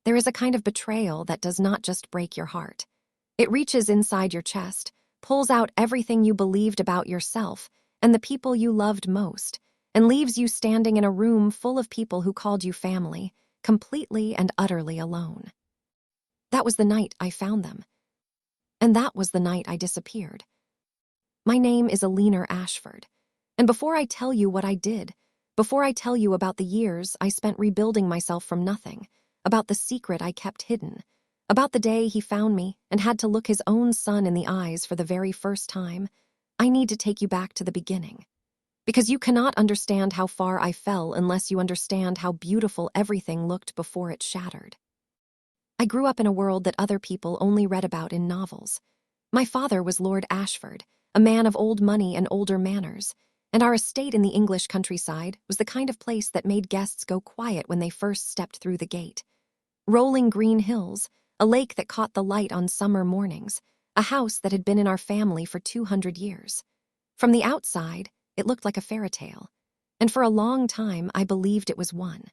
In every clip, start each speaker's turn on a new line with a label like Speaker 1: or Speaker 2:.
Speaker 1: There is a kind of betrayal that does not just break your heart. It reaches inside your chest, pulls out everything you believed about yourself and the people you loved most, and leaves you standing in a room full of people who called you family, completely and utterly alone. That was the night I found them. And that was the night I disappeared. My name is Alina Ashford. And before I tell you what I did, before I tell you about the years I spent rebuilding myself from nothing, about the secret I kept hidden, about the day he found me and had to look his own son in the eyes for the very first time, I need to take you back to the beginning. Because you cannot understand how far I fell unless you understand how beautiful everything looked before it shattered. I grew up in a world that other people only read about in novels. My father was Lord Ashford, a man of old money and older manners, and our estate in the English countryside was the kind of place that made guests go quiet when they first stepped through the gate. Rolling green hills, a lake that caught the light on summer mornings, a house that had been in our family for 200 years. From the outside, it looked like a fairy tale, and for a long time I believed it was one.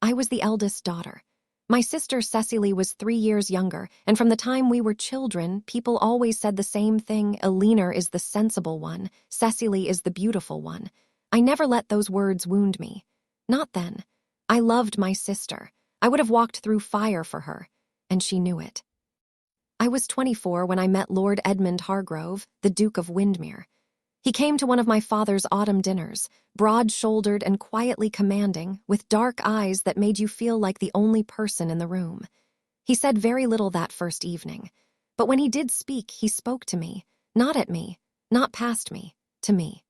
Speaker 1: I was the eldest daughter. My sister Cecily was 3 years younger, and from the time we were children, people always said the same thing: Alina is the sensible one, Cecily is the beautiful one. I never let those words wound me. Not then. I loved my sister. I would have walked through fire for her, and she knew it. I was 24 when I met Lord Edmund Hargrove, the Duke of Windermere. He came to one of my father's autumn dinners, broad-shouldered and quietly commanding, with dark eyes that made you feel like the only person in the room. He said very little that first evening, but when he did speak, he spoke to me, not at me, not past me, to me.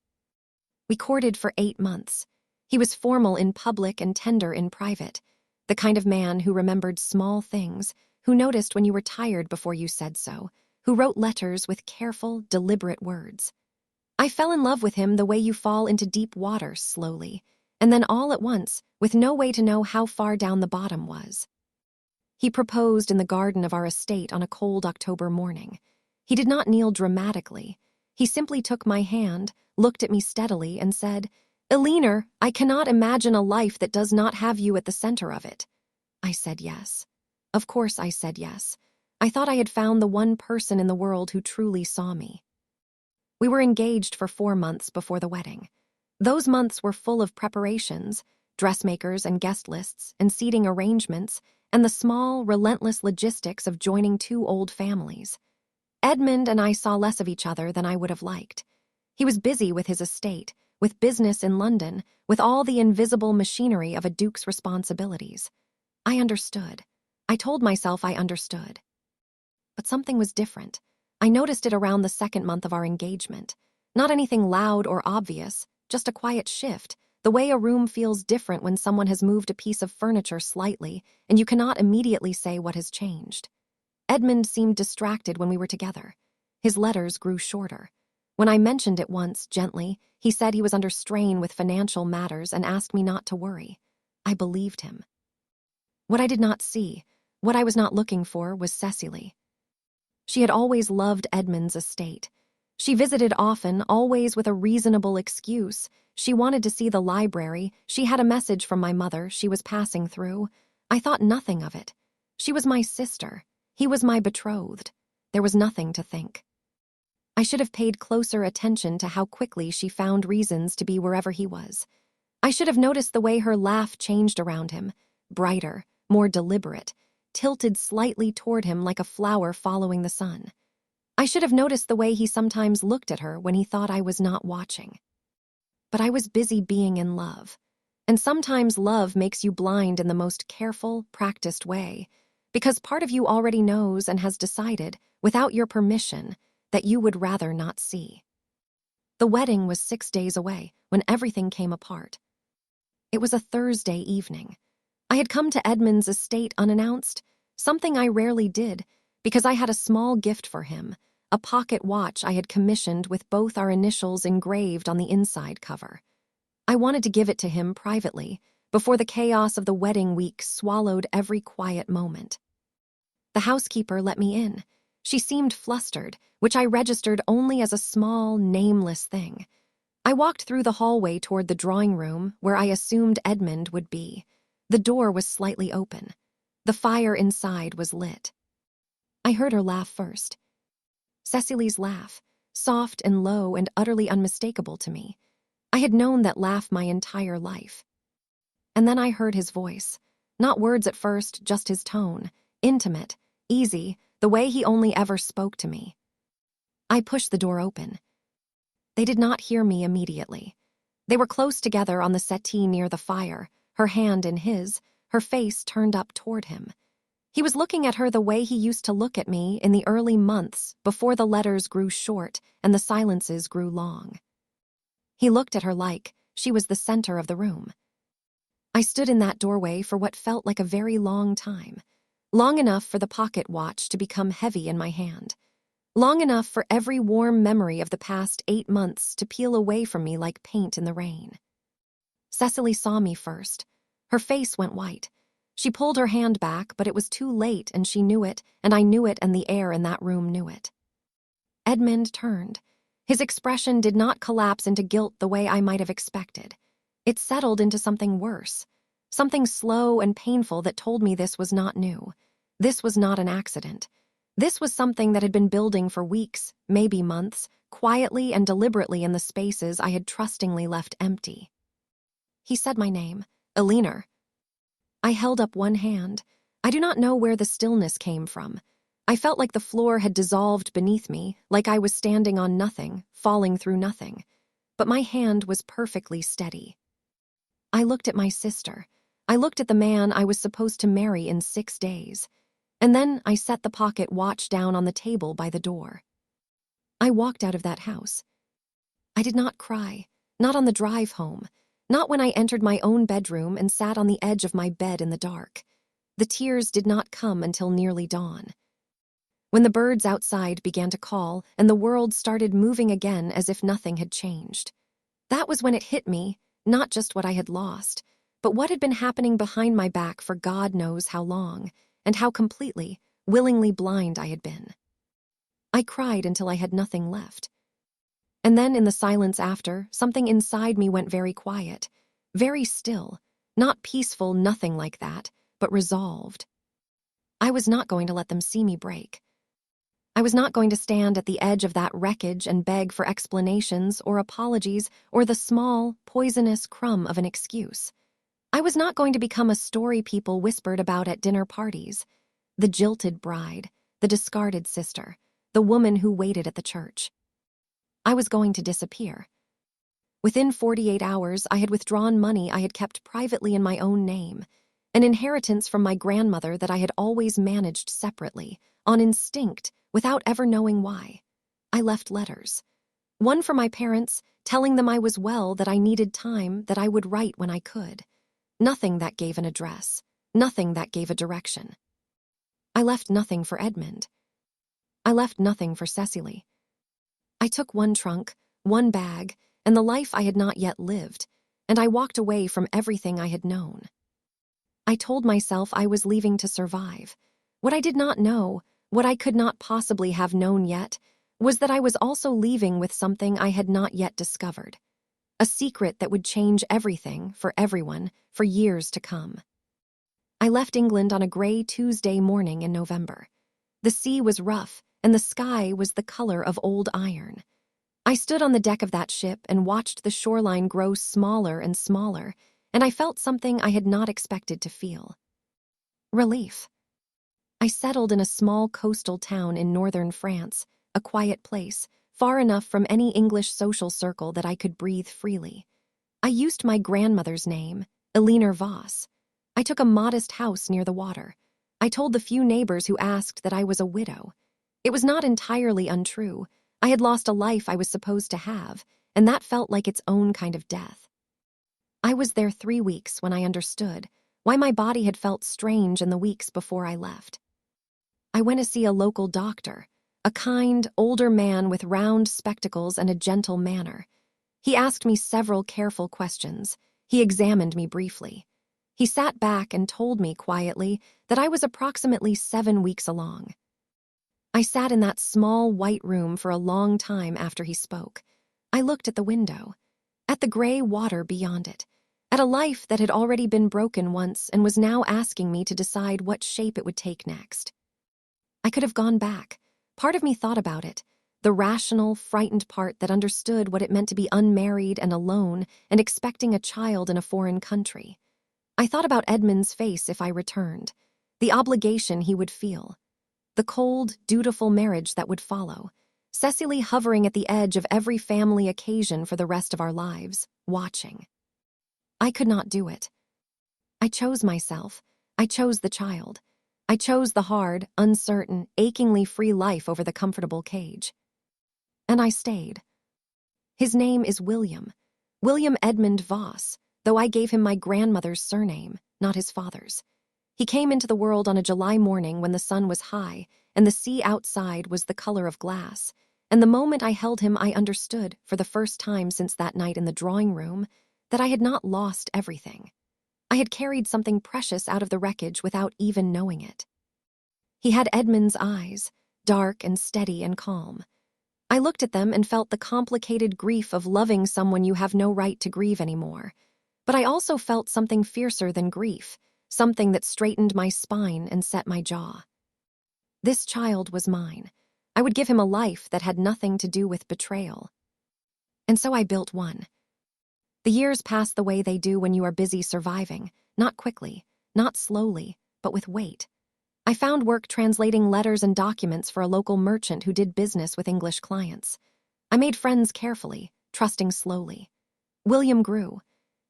Speaker 1: We courted for 8 months. He was formal in public and tender in private, the kind of man who remembered small things, who noticed when you were tired before you said so, who wrote letters with careful, deliberate words. I fell in love with him the way you fall into deep water slowly, and then all at once, with no way to know how far down the bottom was. He proposed in the garden of our estate on a cold October morning. He did not kneel dramatically. He simply took my hand, looked at me steadily, and said, "Alina, I cannot imagine a life that does not have you at the center of it." I said yes. Of course I said yes. I thought I had found the one person in the world who truly saw me. We were engaged for 4 months before the wedding. Those months were full of preparations, dressmakers and guest lists and seating arrangements, and the small, relentless logistics of joining 2 old families. Edmund and I saw less of each other than I would have liked. He was busy with his estate, with business in London, with all the invisible machinery of a duke's responsibilities. I understood. I told myself I understood. But something was different. I noticed it around the 2nd month of our engagement. Not anything loud or obvious, just a quiet shift, the way a room feels different when someone has moved a piece of furniture slightly and you cannot immediately say what has changed. Edmund seemed distracted when we were together. His letters grew shorter. When I mentioned it once, gently, he said he was under strain with financial matters and asked me not to worry. I believed him. What I did not see, what I was not looking for, was Cecily. She had always loved Edmund's estate. She visited often, always with a reasonable excuse. She wanted to see the library. She had a message from my mother she was passing through. I thought nothing of it. She was my sister. He was my betrothed. There was nothing to think. I should have paid closer attention to how quickly she found reasons to be wherever he was. I should have noticed the way her laugh changed around him, brighter, more deliberate, tilted slightly toward him like a flower following the sun. I should have noticed the way he sometimes looked at her when he thought I was not watching. But I was busy being in love. And sometimes love makes you blind in the most careful, practiced way, because part of you already knows and has decided, without your permission, that you would rather not see. The wedding was 6 days away when everything came apart. It was a Thursday evening. I had come to Edmund's estate unannounced, something I rarely did, because I had a small gift for him, a pocket watch I had commissioned with both our initials engraved on the inside cover. I wanted to give it to him privately, before the chaos of the wedding week swallowed every quiet moment. The housekeeper let me in. She seemed flustered, which I registered only as a small, nameless thing. I walked through the hallway toward the drawing room, where I assumed Edmund would be. The door was slightly open. The fire inside was lit. I heard her laugh first. Cecily's laugh, soft and low and utterly unmistakable to me. I had known that laugh my entire life. And then I heard his voice. Not words at first, just his tone. Intimate, easy, the way he only ever spoke to me. I pushed the door open. They did not hear me immediately. They were close together on the settee near the fire, her hand in his, her face turned up toward him. He was looking at her the way he used to look at me in the early months before the letters grew short and the silences grew long. He looked at her like she was the center of the room. I stood in that doorway for what felt like a very long time, long enough for the pocket watch to become heavy in my hand, long enough for every warm memory of the past 8 months to peel away from me like paint in the rain. Cecily saw me first. Her face went white. She pulled her hand back, but it was too late, and she knew it, and I knew it, and the air in that room knew it. Edmund turned. His expression did not collapse into guilt the way I might have expected. It settled into something worse, something slow and painful that told me this was not new. This was not an accident. This was something that had been building for weeks, maybe months, quietly and deliberately in the spaces I had trustingly left empty. He said my name, Eleanor. I held up one hand. I do not know where the stillness came from. I felt like the floor had dissolved beneath me, like I was standing on nothing, falling through nothing. But my hand was perfectly steady. I looked at my sister. I looked at the man I was supposed to marry in 6 days. And then I set the pocket watch down on the table by the door. I walked out of that house. I did not cry, not on the drive home, not when I entered my own bedroom and sat on the edge of my bed in the dark. The tears did not come until nearly dawn. When the birds outside began to call and the world started moving again as if nothing had changed. That was when it hit me, not just what I had lost, but what had been happening behind my back for God knows how long, and how completely, willingly blind I had been. I cried until I had nothing left. And then in the silence after, something inside me went very quiet, very still, not peaceful, nothing like that, but resolved. I was not going to let them see me break. I was not going to stand at the edge of that wreckage and beg for explanations or apologies or the small, poisonous crumb of an excuse. I was not going to become a story people whispered about at dinner parties. The jilted bride, the discarded sister, the woman who waited at the church. I was going to disappear. Within 48 hours, I had withdrawn money I had kept privately in my own name, an inheritance from my grandmother that I had always managed separately, on instinct, without ever knowing why. I left letters. One for my parents, telling them I was well, that I needed time, that I would write when I could. Nothing that gave an address, nothing that gave a direction. I left nothing for Edmund. I left nothing for Cecily. I took one trunk, one bag, and the life I had not yet lived, and I walked away from everything I had known. I told myself I was leaving to survive. What I did not know, what I could not possibly have known yet, was that I was also leaving with something I had not yet discovered. A secret that would change everything for everyone for years to come. I left England on a gray Tuesday morning in November. The sea was rough, and the sky was the color of old iron. I stood on the deck of that ship and watched the shoreline grow smaller and smaller, and I felt something I had not expected to feel. Relief. I settled in a small coastal town in northern France, a quiet place, far enough from any English social circle that I could breathe freely. I used my grandmother's name, Eleanor Voss. I took a modest house near the water. I told the few neighbors who asked that I was a widow. It was not entirely untrue. I had lost a life I was supposed to have, and that felt like its own kind of death. I was there 3 weeks when I understood why my body had felt strange in the weeks before I left. I went to see a local doctor, a kind, older man with round spectacles and a gentle manner. He asked me several careful questions. He examined me briefly. He sat back and told me quietly that I was approximately 7 weeks along. I sat in that small white room for a long time after he spoke. I looked at the window, at the gray water beyond it, at a life that had already been broken once and was now asking me to decide what shape it would take next. I could have gone back. Part of me thought about it, the rational, frightened part that understood what it meant to be unmarried and alone and expecting a child in a foreign country. I thought about Edmund's face if I returned, the obligation he would feel, the cold, dutiful marriage that would follow, Cecily hovering at the edge of every family occasion for the rest of our lives, watching. I could not do it. I chose myself. I chose the child. I chose the hard, uncertain, achingly free life over the comfortable cage. And I stayed. His name is William Edmund Voss, though I gave him my grandmother's surname, not his father's. He came into the world on a July morning when the sun was high and the sea outside was the color of glass, and the moment I held him I understood, for the first time since that night in the drawing room, that I had not lost everything. I had carried something precious out of the wreckage without even knowing it. He had Edmund's eyes, dark and steady and calm. I looked at them and felt the complicated grief of loving someone you have no right to grieve anymore. But I also felt something fiercer than grief, something that straightened my spine and set my jaw. This child was mine. I would give him a life that had nothing to do with betrayal. And so I built one. The years passed the way they do when you are busy surviving, not quickly, not slowly, but with weight. I found work translating letters and documents for a local merchant who did business with English clients. I made friends carefully, trusting slowly. William grew.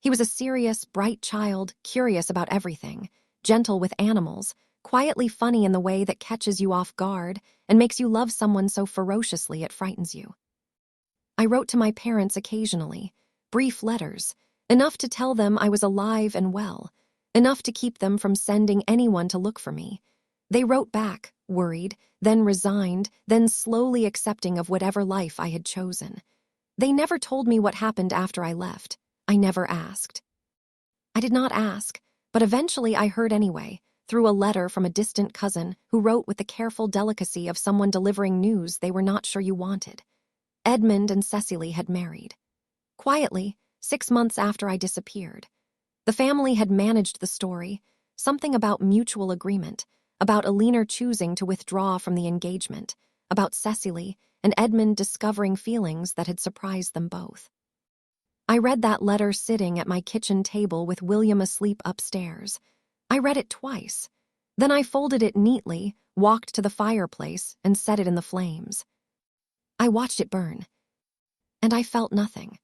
Speaker 1: He was a serious, bright child, curious about everything, gentle with animals, quietly funny in the way that catches you off guard and makes you love someone so ferociously it frightens you. I wrote to my parents occasionally, brief letters, enough to tell them I was alive and well, enough to keep them from sending anyone to look for me. They wrote back, worried, then resigned, then slowly accepting of whatever life I had chosen. They never told me what happened after I left. I never asked. I did not ask, but eventually I heard anyway, through a letter from a distant cousin who wrote with the careful delicacy of someone delivering news they were not sure you wanted. Edmund and Cecily had married. Quietly, 6 months after I disappeared. The family had managed the story, something about mutual agreement, about Alina choosing to withdraw from the engagement, about Cecily and Edmund discovering feelings that had surprised them both. I read that letter sitting at my kitchen table with William asleep upstairs. I read it twice. Then I folded it neatly, walked to the fireplace, and set it in the flames. I watched it burn. And I felt nothing.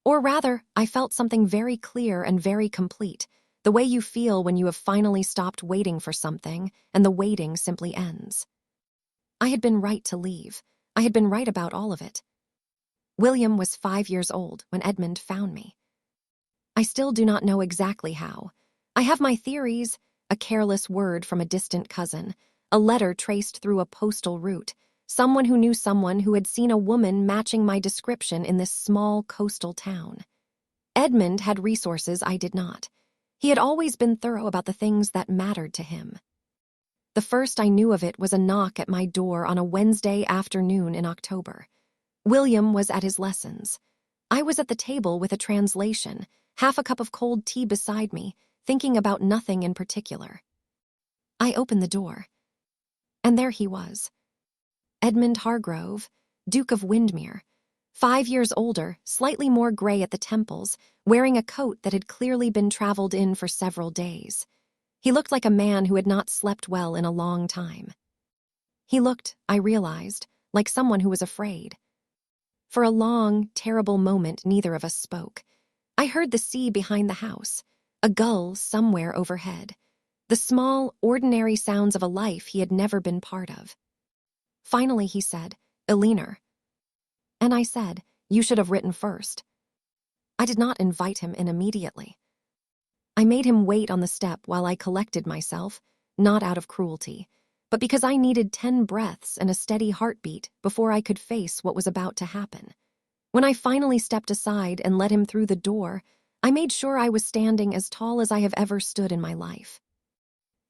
Speaker 1: Or rather, I felt something very clear and very complete, the way you feel when you have finally stopped waiting for something and the waiting simply ends. I had been right to leave. I had been right about all of it. William was 5 years old when Edmund found me. I still do not know exactly how. I have my theories, a careless word from a distant cousin, a letter traced through a postal route, someone who knew someone who had seen a woman matching my description in this small coastal town. Edmund had resources I did not. He had always been thorough about the things that mattered to him. The first I knew of it was a knock at my door on a Wednesday afternoon in October. William was at his lessons. I was at the table with a translation, half a cup of cold tea beside me, thinking about nothing in particular. I opened the door. And there he was. Edmund Hargrove, Duke of Windermere, 5 years older, slightly more gray at the temples, wearing a coat that had clearly been traveled in for several days. He looked like a man who had not slept well in a long time. He looked, I realized, like someone who was afraid. For a long, terrible moment, neither of us spoke. I heard the sea behind the house, a gull somewhere overhead, the small, ordinary sounds of a life he had never been part of. Finally he said, "Alina." And I said, "You should have written first." I did not invite him in immediately. I made him wait on the step while I collected myself, not out of cruelty, but because I needed 10 breaths and a steady heartbeat before I could face what was about to happen. When I finally stepped aside and let him through the door, I made sure I was standing as tall as I have ever stood in my life.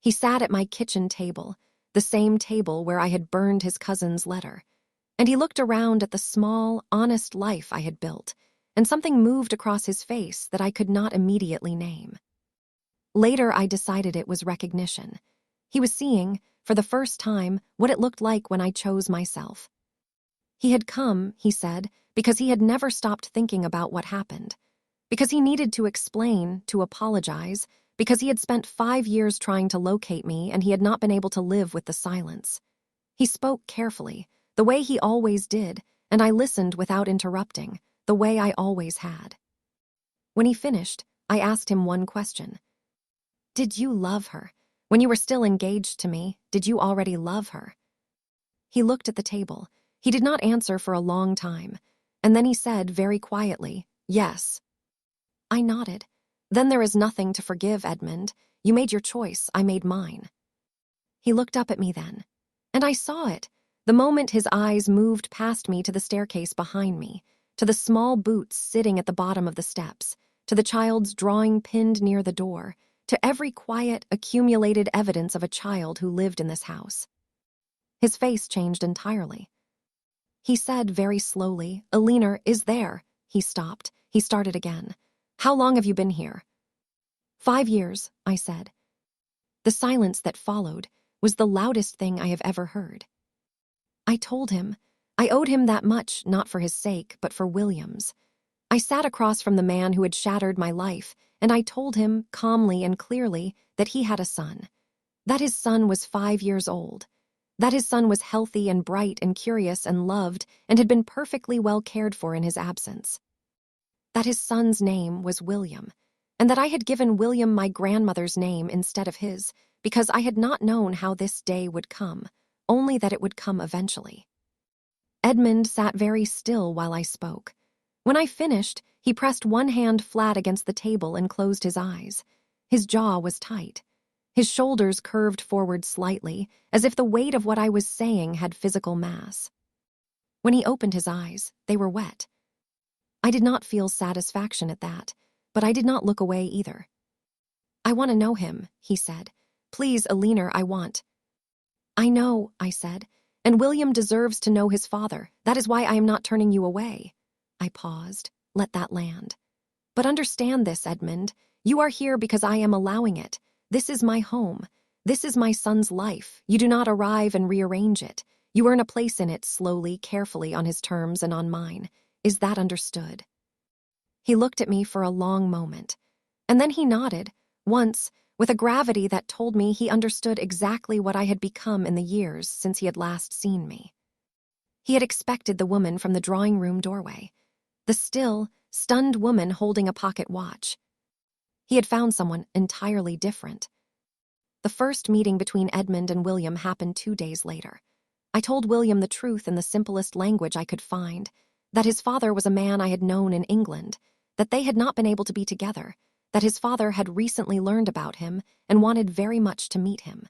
Speaker 1: He sat at my kitchen table, the same table where I had burned his cousin's letter, and he looked around at the small, honest life I had built, and something moved across his face that I could not immediately name. Later, I decided it was recognition. He was seeing, for the first time, what it looked like when I chose myself. He had come, he said, because he had never stopped thinking about what happened. Because he needed to explain, to apologize, because he had spent 5 years trying to locate me and he had not been able to live with the silence. He spoke carefully, the way he always did, and I listened without interrupting, the way I always had. When he finished, I asked him one question. Did you love her? When you were still engaged to me, did you already love her? He looked at the table. He did not answer for a long time, and then he said very quietly, yes. I nodded. Then there is nothing to forgive, Edmund. You made your choice, I made mine. He looked up at me then, and I saw it, the moment his eyes moved past me to the staircase behind me, to the small boots sitting at the bottom of the steps, to the child's drawing pinned near the door, to every quiet, accumulated evidence of a child who lived in this house. His face changed entirely. He said very slowly, Alina is there. He stopped. He started again. How long have you been here? 5 years, I said. The silence that followed was the loudest thing I have ever heard. I told him. I owed him that much, not for his sake, but for William's. I sat across from the man who had shattered my life, and I told him, calmly and clearly, that he had a son. That his son was 5 years old. That his son was healthy and bright and curious and loved and had been perfectly well cared for in his absence. That his son's name was William, and that I had given William my grandmother's name instead of his, because I had not known how this day would come, only that it would come eventually. Edmund sat very still while I spoke. When I finished, he pressed one hand flat against the table and closed his eyes. His jaw was tight. His shoulders curved forward slightly, as if the weight of what I was saying had physical mass. When he opened his eyes, they were wet. I did not feel satisfaction at that, but I did not look away either. I want to know him, he said. Please, Alina, I want. I know, I said, and William deserves to know his father. That is why I am not turning you away. I paused. Let that land. But understand this, Edmund. You are here because I am allowing it. This is my home. This is my son's life. You do not arrive and rearrange it. You earn a place in it slowly, carefully, on his terms and on mine. Is that understood? He looked at me for a long moment, and then he nodded, once, with a gravity that told me he understood exactly what I had become in the years since he had last seen me. He had expected the woman from the drawing room doorway, the still, stunned woman holding a pocket watch. He had found someone entirely different. The first meeting between Edmund and William happened 2 days later. I told William the truth in the simplest language I could find, that his father was a man I had known in England, that they had not been able to be together, that his father had recently learned about him and wanted very much to meet him.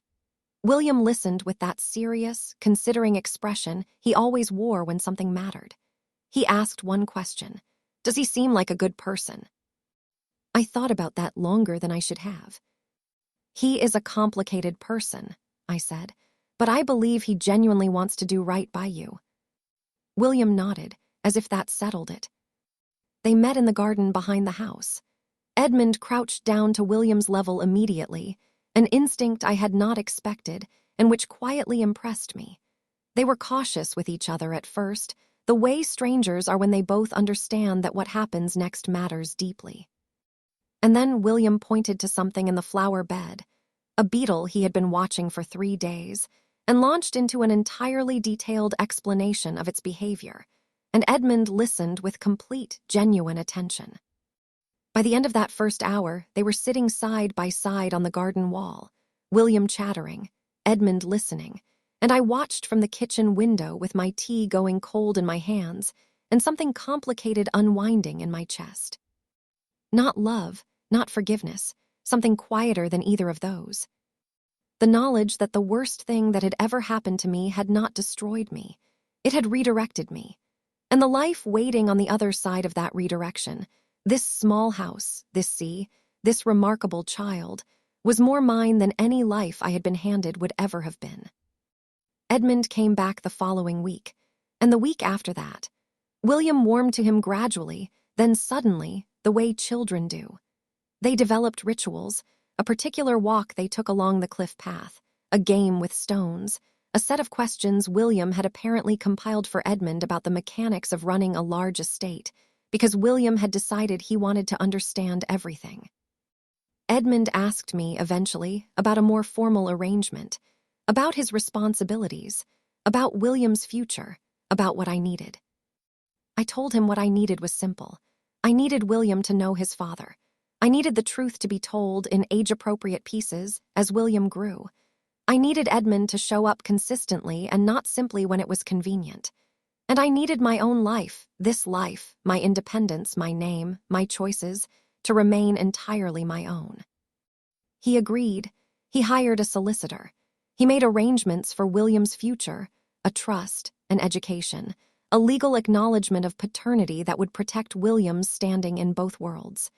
Speaker 1: William listened with that serious, considering expression he always wore when something mattered. He asked one question. Does he seem like a good person? I thought about that longer than I should have. He is a complicated person, I said, but I believe he genuinely wants to do right by you. William nodded, as if that settled it. They met in the garden behind the house. Edmund crouched down to William's level immediately, an instinct I had not expected and which quietly impressed me. They were cautious with each other at first, the way strangers are when they both understand that what happens next matters deeply. And then William pointed to something in the flower bed, a beetle he had been watching for 3 days, and launched into an entirely detailed explanation of its behavior, and Edmund listened with complete, genuine attention. By the end of that first hour, they were sitting side by side on the garden wall, William chattering, Edmund listening, and I watched from the kitchen window with my tea going cold in my hands and something complicated unwinding in my chest. Not love, not forgiveness, something quieter than either of those. The knowledge that the worst thing that had ever happened to me had not destroyed me. It had redirected me. And the life waiting on the other side of that redirection, this small house, this sea, this remarkable child, was more mine than any life I had been handed would ever have been. Edmund came back the following week, and the week after that. William warmed to him gradually, Then suddenly, the way children do. They developed rituals, a particular walk they took along the cliff path, a game with stones, a set of questions William had apparently compiled for Edmund about the mechanics of running a large estate, because William had decided he wanted to understand everything. Edmund asked me, eventually, about a more formal arrangement, about his responsibilities, about William's future, about what I needed. I told him what I needed was simple. I needed William to know his father. I needed the truth to be told in age-appropriate pieces as William grew. I needed Edmund to show up consistently and not simply when it was convenient. And I needed my own life, this life, my independence, my name, my choices, to remain entirely my own. He agreed. He hired a solicitor. He made arrangements for William's future, a trust, an education, a legal acknowledgement of paternity that would protect William's standing in both worlds.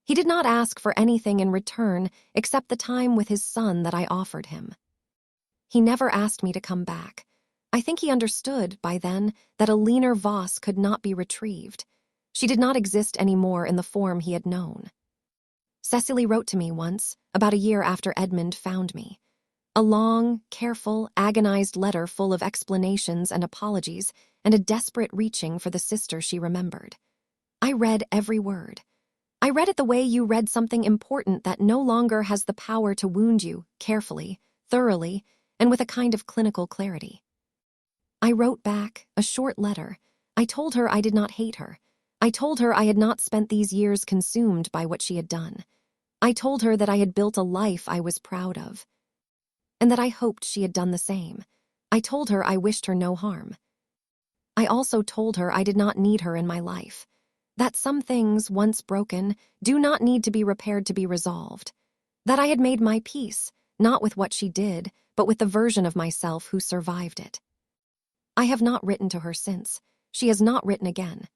Speaker 1: He did not ask for anything in return except the time with his son that I offered him. He never asked me to come back. I think he understood, by then, that a leaner Voss could not be retrieved. She did not exist anymore in the form he had known. Cecily wrote to me once, about a year after Edmund found me. A long, careful, agonized letter full of explanations and apologies, and a desperate reaching for the sister she remembered. I read every word. I read it the way you read something important that no longer has the power to wound you, carefully, thoroughly, and with a kind of clinical clarity. I wrote back, a short letter. I told her I did not hate her. I told her I had not spent these years consumed by what she had done. I told her that I had built a life I was proud of, and that I hoped she had done the same. I told her I wished her no harm. I also told her I did not need her in my life, that some things, once broken, do not need to be repaired to be resolved, that I had made my peace, not with what she did, but with the version of myself who survived it. I have not written to her since. She has not written again.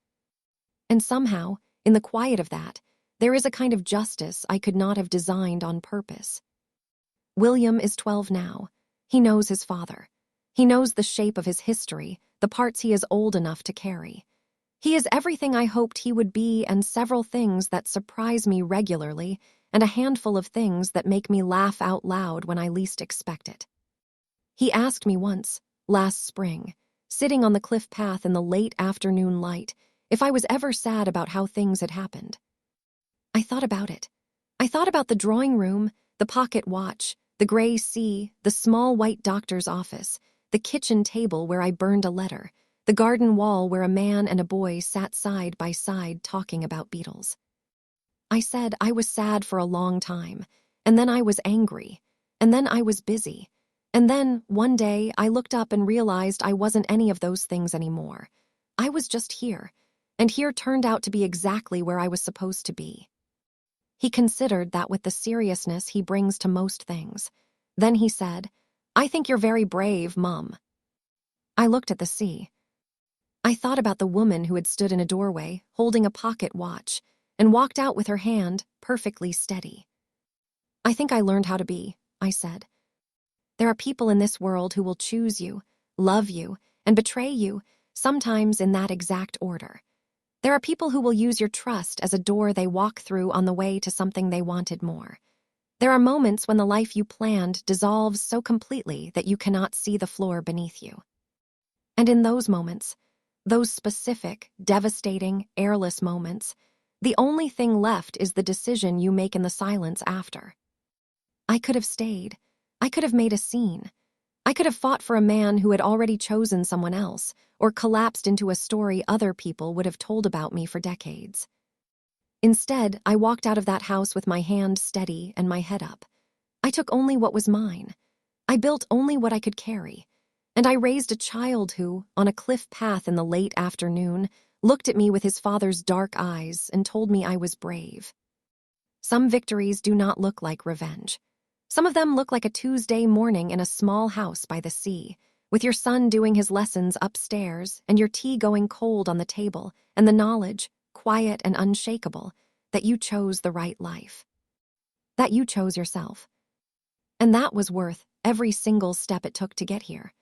Speaker 1: And somehow, in the quiet of that, there is a kind of justice I could not have designed on purpose. William is 12 now. He knows his father. He knows the shape of his history, the parts he is old enough to carry. He is everything I hoped he would be, and several things that surprise me regularly, and a handful of things that make me laugh out loud when I least expect it. He asked me once, last spring, sitting on the cliff path in the late afternoon light, if I was ever sad about how things had happened. I thought about it. I thought about the drawing room, the pocket watch, the gray sea, the small white doctor's office, the kitchen table where I burned a letter, the garden wall where a man and a boy sat side by side talking about beetles. I said I was sad for a long time, and then I was angry, and then I was busy, and then, one day, I looked up and realized I wasn't any of those things anymore. I was just here, and here turned out to be exactly where I was supposed to be. He considered that with the seriousness he brings to most things. Then he said, "I think you're very brave, Mum." I looked at the sea. I thought about the woman who had stood in a doorway, holding a pocket watch, and walked out with her hand perfectly steady. "I think I learned how to be," I said. "There are people in this world who will choose you, love you, and betray you, sometimes in that exact order. There are people who will use your trust as a door they walk through on the way to something they wanted more. There are moments when the life you planned dissolves so completely that you cannot see the floor beneath you. And in those moments, those specific, devastating, airless moments, the only thing left is the decision you make in the silence after. I could have stayed. I could have made a scene. I could have fought for a man who had already chosen someone else, or collapsed into a story other people would have told about me for decades. Instead, I walked out of that house with my hand steady and my head up. I took only what was mine. I built only what I could carry. And I raised a child who, on a cliff path in the late afternoon, looked at me with his father's dark eyes and told me I was brave. Some victories do not look like revenge. Some of them look like a Tuesday morning in a small house by the sea, with your son doing his lessons upstairs and your tea going cold on the table, and the knowledge, quiet and unshakable, that you chose the right life. That you chose yourself. And that was worth every single step it took to get here.